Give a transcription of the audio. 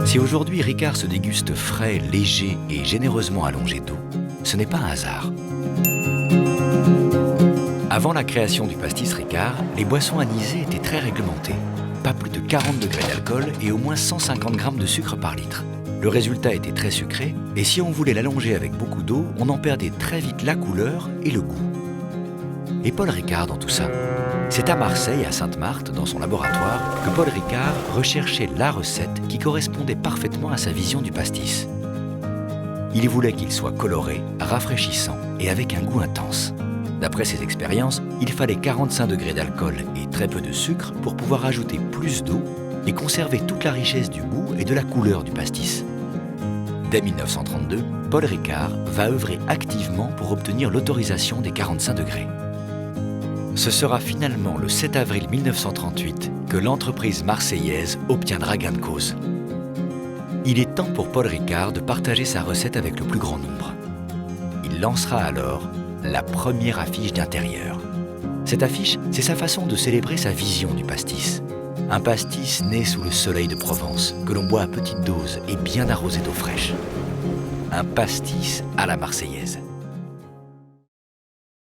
Si aujourd'hui Ricard se déguste frais, léger et généreusement allongé d'eau, ce n'est pas un hasard. Avant la création du pastis Ricard, les boissons anisées étaient très réglementées. Pas plus de 40 degrés d'alcool et au moins 150 grammes de sucre par litre. Le résultat était très sucré et si on voulait l'allonger avec beaucoup d'eau, on en perdait très vite la couleur et le goût. Et Paul Ricard dans tout ça? C'est à Marseille, à Sainte-Marthe, dans son laboratoire, que Paul Ricard recherchait la recette qui correspondait parfaitement à sa vision du pastis. Il voulait qu'il soit coloré, rafraîchissant et avec un goût intense. D'après ses expériences, il fallait 45 degrés d'alcool et très peu de sucre pour pouvoir ajouter plus d'eau et conserver toute la richesse du goût et de la couleur du pastis. Dès 1932, Paul Ricard va œuvrer activement pour obtenir l'autorisation des 45 degrés. Ce sera finalement le 7 avril 1938 que l'entreprise marseillaise obtiendra gain de cause. Il est temps pour Paul Ricard de partager sa recette avec le plus grand nombre. Il lancera alors la première affiche d'intérieur. Cette affiche, c'est sa façon de célébrer sa vision du pastis. Un pastis né sous le soleil de Provence, que l'on boit à petite dose et bien arrosé d'eau fraîche. Un pastis à la marseillaise.